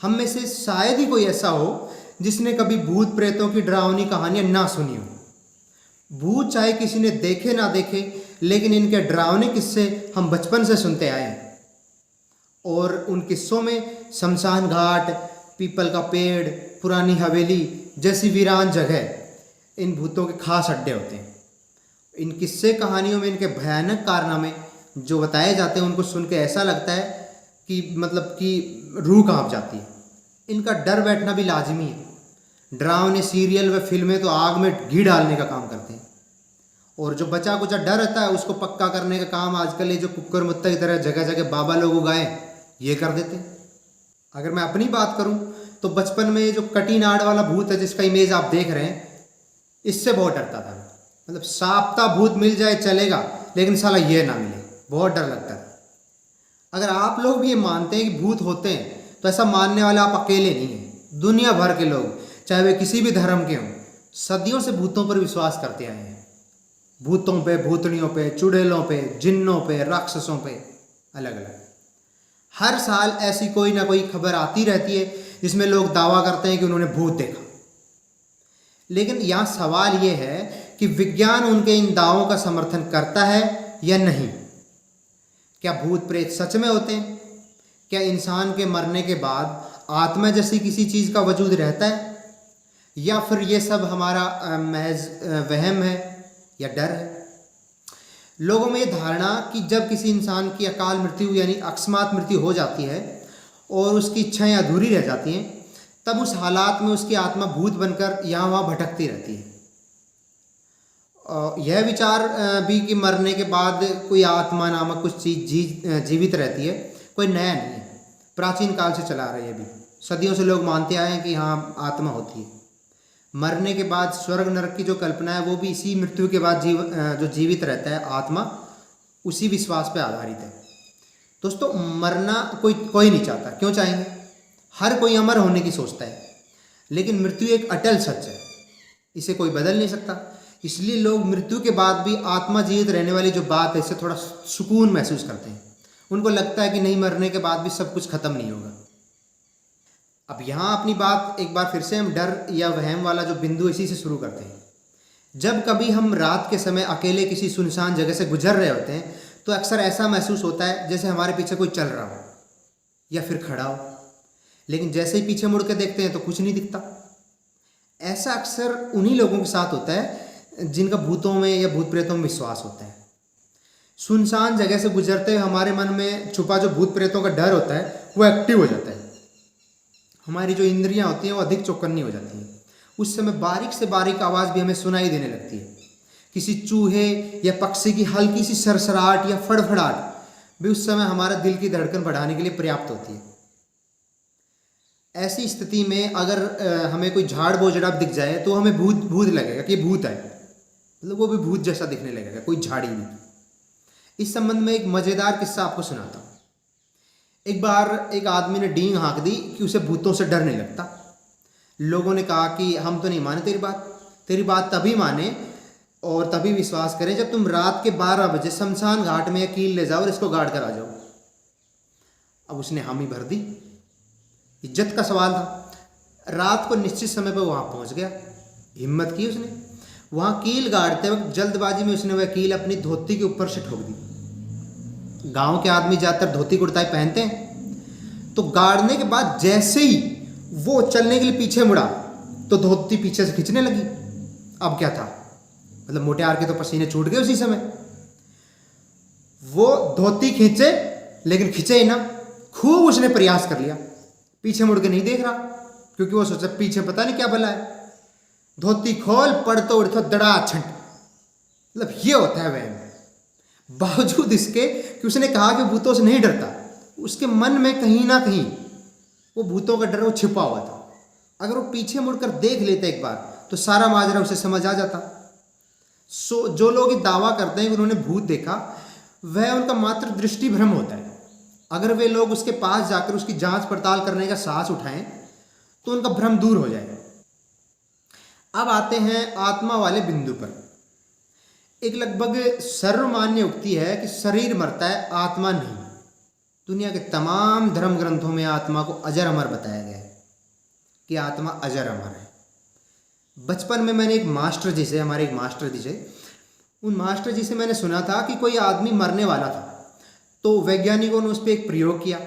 हम में से शायद ही कोई ऐसा हो जिसने कभी भूत प्रेतों की डरावनी कहानियां ना सुनी हो। भूत चाहे किसी ने देखे ना देखे, लेकिन इनके डरावने किस्से हम बचपन से सुनते आए हैं। और उन किस्सों में शमशान घाट, पीपल का पेड़, पुरानी हवेली जैसी वीरान जगह इन भूतों के खास अड्डे होते हैं। इन किस्से कहानियों में इनके भयानक कारनामे जो बताए जाते हैं, उनको सुन के ऐसा लगता है कि रूह कांप जाती है। इनका डर बैठना भी लाजमी है। डरावने सीरियल व फिल्में तो आग में घी डालने का काम करते हैं, और जो बचा कुचा डर रहता है उसको पक्का करने का काम आजकल ये जो कुक्कर मुत्ता की तरह जगह जगह बाबा लोग उगाए ये कर देते हैं। अगर मैं अपनी बात करूं तो बचपन में जो कटीनाड़ वाला भूत है जिसका इमेज आप देख रहे हैं, इससे बहुत डरता था। मतलब साप्ता भूत मिल जाए चलेगा, लेकिन साला ये ना मिले, बहुत डर लगता था। अगर आप लोग भी ये मानते हैं कि भूत होते हैं तो ऐसा मानने वाले आप अकेले नहीं हैं। दुनिया भर के लोग, चाहे वे किसी भी धर्म के हों, सदियों से भूतों पर विश्वास करते आए हैं। भूतों पे, भूतनियों पे, चुड़ैलों पे, जिन्नों पे, राक्षसों पे, अलग अलग। हर साल ऐसी कोई ना कोई खबर आती रहती है जिसमें लोग दावा करते हैं कि उन्होंने भूत देखा। लेकिन यहाँ सवाल ये है कि विज्ञान उनके इन दावों का समर्थन करता है या नहीं। क्या भूत प्रेत सच में होते हैं? क्या इंसान के मरने के बाद आत्मा जैसी किसी चीज़ का वजूद रहता है, या फिर ये सब हमारा महज वहम है या डर है? लोगों में ये धारणा कि जब किसी इंसान की अकाल मृत्यु यानी अकस्मात मृत्यु हो जाती है और उसकी इच्छाएं अधूरी रह जाती हैं, तब उस हालात में उसकी आत्मा भूत बनकर यहाँ वहाँ भटकती रहती है। यह विचार भी कि मरने के बाद कोई आत्मा नामक कुछ चीज़ जीवित रहती है, कोई नया नहीं है। प्राचीन काल से चला रहा है। ये भी सदियों से लोग मानते आए हैं कि हाँ, आत्मा होती है। मरने के बाद स्वर्ग नरक की जो कल्पना है वो भी इसी मृत्यु के बाद जो जीवित रहता है आत्मा, उसी विश्वास पे आधारित है। दोस्तों, मरना कोई नहीं चाहता। क्यों चाहेंगे? हर कोई अमर होने की सोचता है, लेकिन मृत्यु एक अटल सच है, इसे कोई बदल नहीं सकता। इसलिए लोग मृत्यु के बाद भी आत्मा जीवित रहने वाली जो बात है, इससे थोड़ा सुकून महसूस करते हैं। उनको लगता है कि नहीं, मरने के बाद भी सब कुछ खत्म नहीं होगा। अब यहाँ अपनी बात एक बार फिर से हम डर या वहम वाला जो बिंदु, इसी से शुरू करते हैं। जब कभी हम रात के समय अकेले किसी सुनसान जगह से गुजर रहे होते हैं तो अक्सर ऐसा महसूस होता है जैसे हमारे पीछे कोई चल रहा हो या फिर खड़ा हो, लेकिन जैसे ही पीछे मुड़ के देखते हैं तो कुछ नहीं दिखता। ऐसा अक्सर उन्हीं लोगों के साथ होता है जिनका भूतों में या भूत प्रेतों में विश्वास होता है। सुनसान जगह से गुजरते हुए हमारे मन में छुपा जो भूत प्रेतों का डर होता है वो एक्टिव हो जाता है। हमारी जो इंद्रियां होती हैं वो अधिक चौकन्नी हो जाती हैं। उस समय बारीक से बारीक आवाज़ भी हमें सुनाई देने लगती है। किसी चूहे या पक्षी की हल्की सी सरसराहट या फड़फड़ाहट भी उस समय हमारा दिल की धड़कन बढ़ाने के लिए पर्याप्त होती है। ऐसी स्थिति में अगर हमें कोई झाड़ बोझड़ा दिख जाए तो हमें भूत लगेगा कि भूत है, मतलब वो भी भूत जैसा दिखने लगेगा, कोई झाड़ी नहीं। इस संबंध में एक मज़ेदार किस्सा आपको सुनाता हूँ। एक बार एक आदमी ने डींग हाँक दी कि उसे भूतों से डर नहीं लगता। लोगों ने कहा कि हम तो नहीं माने तेरी बात तभी माने और तभी विश्वास करें जब तुम रात के 12 बजे शमशान घाट में कील ले जाओ और इसको गाड़ कर आ जाओ। अब उसने हामी भर दी। इज्जत का सवाल था। रात को निश्चित समय पर वहाँ पहुँच गया। हिम्मत की उसने। वहाँ कील गाड़ते वक्त जल्दबाजी में उसने वह कील अपनी धोती के ऊपर से ठोक दी। गांव के आदमी ज़्यादातर धोती कुर्ता ही पहनते हैं, तो गाड़ने के बाद जैसे ही वो चलने के लिए पीछे मुड़ा तो धोती पीछे से खींचने लगी। अब क्या था, मतलब मोटियार के तो पसीने छूट गए उसी समय। वो धोती खींचे लेकिन खींचे ही ना। खूब उसने प्रयास कर लिया, पीछे मुड़ के नहीं देख रहा, क्योंकि वो सोचा पीछे पता नहीं क्या भला है। धोती खोल, पड़तो उड़तो दड़ा छंट। मतलब ये होता है वह। बावजूद इसके कि उसने कहा कि भूतों से नहीं डरता, उसके मन में कहीं ना कहीं वो भूतों का डर वो छिपा हुआ था। अगर वो पीछे मुड़कर देख लेते एक बार तो सारा माजरा उसे समझ आ जाता। जो लोग ये दावा करते हैं कि उन्होंने भूत देखा, वह उनका मात्र दृष्टि भ्रम होता है। अगर वे लोग उसके पास जाकर उसकी जांच पड़ताल करने का साहस उठाएं तो उनका भ्रम दूर हो जाएगा। अब आते हैं आत्मा वाले बिंदु पर। एक लगभग सर्वमान्य उक्ति है कि शरीर मरता है, आत्मा नहीं। दुनिया के तमाम धर्म ग्रंथों में आत्मा को अजर अमर बताया गया है कि आत्मा अजर अमर है। बचपन में मैंने हमारे एक मास्टर जी से उन मास्टर जी से मैंने सुना था कि कोई आदमी मरने वाला था, तो वैज्ञानिकों ने उस पर एक प्रयोग किया।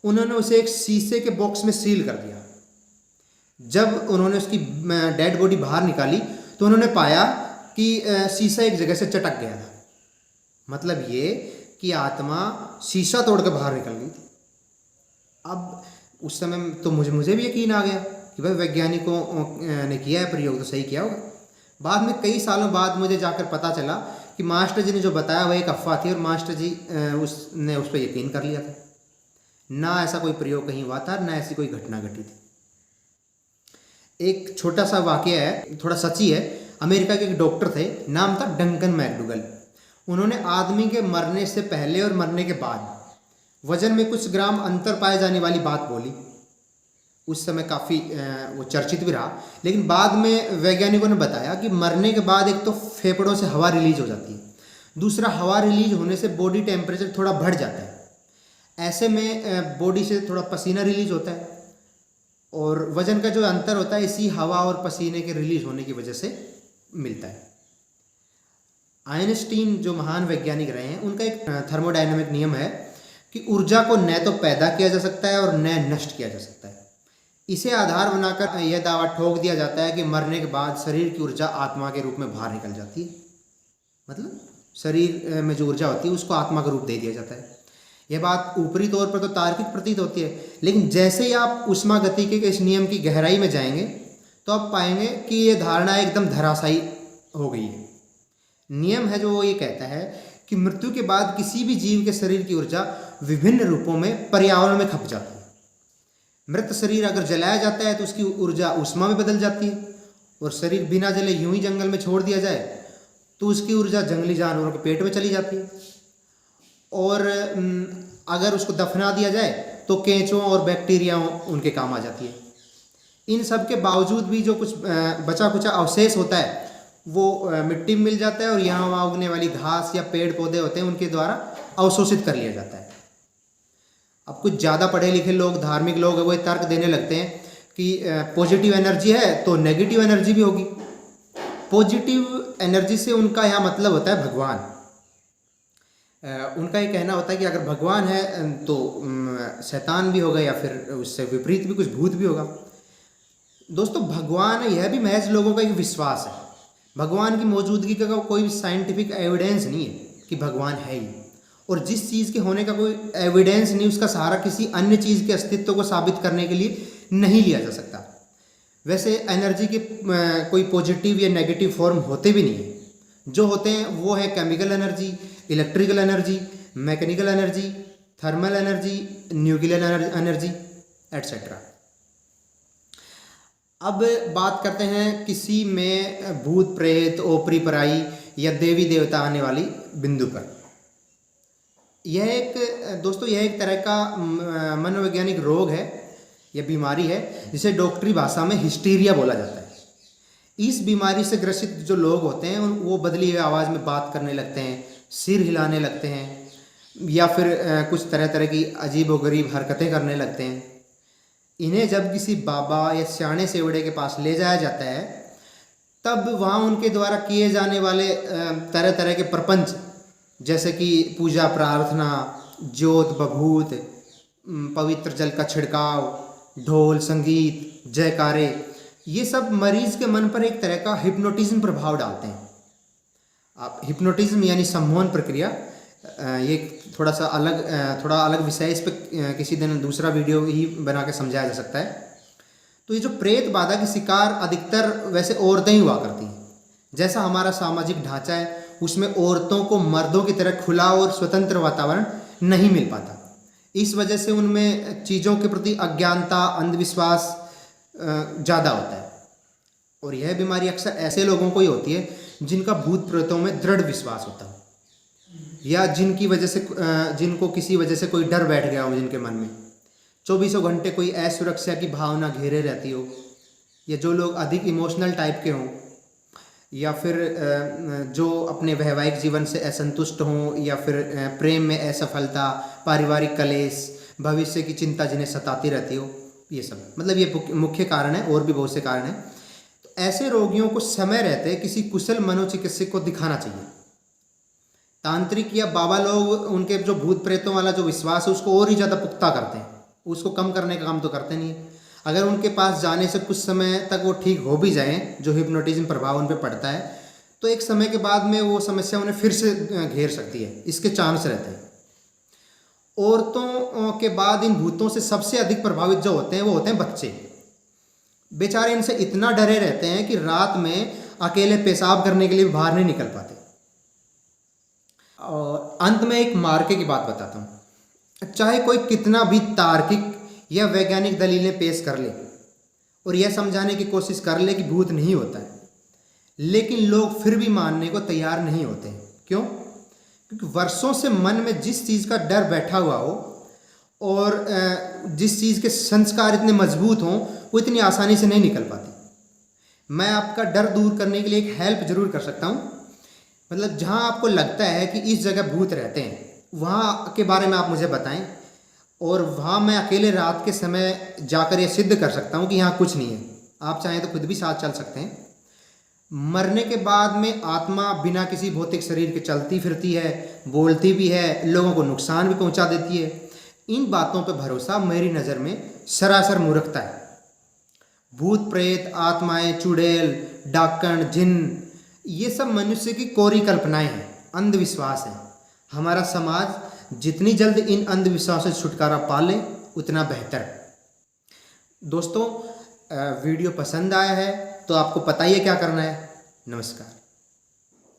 उन्होंने उसे एक शीशे के बॉक्स में सील कर दिया। जब उन्होंने उसकी डेड बॉडी बाहर निकाली तो उन्होंने पाया कि शीशा एक जगह से चटक गया था। मतलब ये कि आत्मा शीशा तोड़ कर बाहर निकल गई थी। अब उस समय तो मुझे भी यकीन आ गया कि भाई वैज्ञानिकों ने किया है प्रयोग, तो सही किया होगा। बाद में कई सालों बाद मुझे जाकर पता चला कि मास्टर जी ने जो बताया वह एक अफवाह थी और मास्टर जी उसने उस पर यकीन कर लिया था। ना ऐसा कोई प्रयोग कहीं हुआ था, ना ऐसी कोई घटना घटी थी। एक छोटा सा वाकया है, थोड़ा सच्ची है। अमेरिका के एक डॉक्टर थे, नाम था डंकन मैकडुगल। उन्होंने आदमी के मरने से पहले और मरने के बाद वजन में कुछ ग्राम अंतर पाए जाने वाली बात बोली। उस समय काफ़ी वो चर्चित भी रहा। लेकिन बाद में वैज्ञानिकों ने बताया कि मरने के बाद एक तो फेफड़ों से हवा रिलीज हो जाती है, दूसरा हवा रिलीज होने से बॉडी टेम्परेचर थोड़ा बढ़ जाता है। ऐसे में बॉडी से थोड़ा पसीना रिलीज होता है और वजन का जो अंतर होता है इसी हवा और पसीने के रिलीज होने की वजह से मिलता है। आइंस्टीन जो महान वैज्ञानिक रहे हैं, उनका एक थर्मोडायनामिक नियम है कि ऊर्जा को न तो पैदा किया जा सकता है और न नष्ट किया जा सकता है। इसे आधार बनाकर यह दावा ठोक दिया जाता है कि मरने के बाद शरीर की ऊर्जा आत्मा के रूप में बाहर निकल जाती है। मतलब शरीर में जो ऊर्जा होती है उसको आत्मा का रूप दे दिया जाता है। यह बात ऊपरी तौर पर तो तार्किक प्रतीत होती है, लेकिन जैसे ही आप ऊष्मागतिकी के इस नियम की गहराई में जाएंगे तो आप पाएंगे कि यह धारणा एकदम धराशायी हो गई है। नियम है जो वो ये कहता है कि मृत्यु के बाद किसी भी जीव के शरीर की ऊर्जा विभिन्न रूपों में पर्यावरण में खप जाती है। मृत शरीर अगर जलाया जाता है तो उसकी ऊर्जा ऊष्मा में बदल जाती है, और शरीर बिना जले यूं ही जंगल में छोड़ दिया जाए तो उसकी ऊर्जा जंगली जानवरों के पेट में चली जाती है। और अगर उसको दफना दिया जाए तो केंचुओं और बैक्टीरिया उनके काम आ जाती है। इन सब के बावजूद भी जो कुछ बचा कुचा अवशेष होता है वो मिट्टी में मिल जाता है और यहाँ वहाँ उगने वाली घास या पेड़ पौधे होते हैं उनके द्वारा अवशोषित कर लिया जाता है। अब कुछ ज़्यादा पढ़े लिखे लोग, धार्मिक लोग, वो तर्क देने लगते हैं कि पॉजिटिव एनर्जी है तो नेगेटिव एनर्जी भी होगी। पॉजिटिव एनर्जी से उनका यहाँ मतलब होता है भगवान। उनका ये कहना होता है कि अगर भगवान है तो शैतान भी होगा या फिर उससे विपरीत भी कुछ भूत भी होगा। दोस्तों, भगवान यह भी महज लोगों का एक विश्वास है। भगवान की मौजूदगी का कोई भी साइंटिफिक एविडेंस नहीं है कि भगवान है ही, और जिस चीज़ के होने का कोई एविडेंस नहीं उसका सहारा किसी अन्य चीज़ के अस्तित्व को साबित करने के लिए नहीं लिया जा सकता। वैसे एनर्जी के कोई पॉजिटिव या नेगेटिव फॉर्म होते भी नहीं है। जो होते हैं वो है chemical energy, electrical energy, mechanical energy, thermal energy, nuclear energy etcetera. अब बात करते हैं किसी में भूत प्रेत, ओपरी पराई या देवी देवता आने वाली बिंदु पर। यह एक तरह का मनोवैज्ञानिक रोग है या बीमारी है जिसे डॉक्टरी भाषा में हिस्टीरिया बोला जाता है। इस बीमारी से ग्रसित जो लोग होते हैं वो बदली हुई आवाज़ में बात करने लगते हैं, सिर हिलाने लगते हैं या फिर कुछ तरह तरह की अजीबोगरीब हरकतें करने लगते हैं। इन्हें जब किसी बाबा या सियाणे सेवड़े के पास ले जाया जाता है तब वहाँ उनके द्वारा किए जाने वाले तरह तरह के प्रपंच, जैसे कि पूजा प्रार्थना, ज्योत बभूत, पवित्र जल का छिड़काव, ढोल संगीत, जयकारे, ये सब मरीज के मन पर एक तरह का हिप्नोटिज्म प्रभाव डालते हैं। आप हिप्नोटिज्म यानी सम्मोहन प्रक्रिया, ये थोड़ा अलग विषय, इस पर किसी दिन दूसरा वीडियो ही बना के समझाया जा सकता है। तो ये जो प्रेत बाधा की शिकार अधिकतर वैसे औरतें ही हुआ करती हैं। जैसा हमारा सामाजिक ढांचा है उसमें औरतों को मर्दों की तरह खुला और स्वतंत्र वातावरण नहीं मिल पाता। इस वजह से उनमें चीज़ों के प्रति अज्ञानता, अंधविश्वास ज़्यादा होता है। और यह बीमारी अक्सर ऐसे लोगों को ही होती है जिनका भूत प्रेतों में दृढ़ विश्वास होता है या जिनको किसी वजह से कोई डर बैठ गया हो जिनके मन में, 24 घंटे कोई असुरक्षा की भावना घेरे रहती हो, या जो लोग अधिक इमोशनल टाइप के हों, या फिर जो अपने वैवाहिक जीवन से असंतुष्ट हों, या फिर प्रेम में असफलता, पारिवारिक कलेश, भविष्य की चिंता जिन्हें सताती रहती हो, ये सब मतलब ये मुख्य कारण है। और भी बहुत से कारण हैं। तो ऐसे रोगियों को समय रहते किसी कुशल मनोचिकित्सक को दिखाना चाहिए। तांत्रिक या बाबा लोग उनके जो भूत प्रेतों वाला जो विश्वास है उसको और ही ज़्यादा पुख्ता करते हैं, उसको कम करने का काम तो करते नहीं है। अगर उनके पास जाने से कुछ समय तक वो ठीक हो भी जाएं, जो हिप्नोटिज्म प्रभाव उन पर पड़ता है, तो एक समय के बाद में वो समस्या उन्हें फिर से घेर सकती है, इसके चांस रहते हैं। औरतों के बाद इन भूतों से सबसे अधिक प्रभावित जो होते हैं वो होते हैं बच्चे। बेचारे इनसे इतना डरे रहते हैं कि रात में अकेले पेशाब करने के लिए बाहर नहीं निकल पाते। और अंत में एक मार्के की बात बताता हूँ। चाहे कोई कितना भी तार्किक या वैज्ञानिक दलीलें पेश कर ले और यह समझाने की कोशिश कर ले कि भूत नहीं होता है, लेकिन लोग फिर भी मानने को तैयार नहीं होते हैं। क्यों? क्योंकि वर्षों से मन में जिस चीज़ का डर बैठा हुआ हो और जिस चीज़ के संस्कार इतने मजबूत हों, वो इतनी आसानी से नहीं निकल पाती। मैं आपका डर दूर करने के लिए एक हेल्प जरूर कर सकता हूँ। मतलब जहाँ आपको लगता है कि इस जगह भूत रहते हैं, वहाँ के बारे में आप मुझे बताएं, और वहाँ मैं अकेले रात के समय जाकर ये सिद्ध कर सकता हूँ कि यहाँ कुछ नहीं है। आप चाहें तो खुद भी साथ चल सकते हैं। मरने के बाद में आत्मा बिना किसी भौतिक शरीर के चलती फिरती है, बोलती भी है, लोगों को नुकसान भी पहुँचा देती है। इन बातों पर भरोसा मेरी नज़र में सरासर मूर्खता है। भूत प्रेत, आत्माएं, चुड़ैल, डाकण, जिन, ये सब मनुष्य की कोरी कल्पनाएं हैं, अंधविश्वास हैं। हमारा समाज जितनी जल्द इन अंधविश्वासों से छुटकारा पा ले उतना बेहतर। दोस्तों, वीडियो पसंद आया है तो आपको पता ही है क्या करना है। नमस्कार।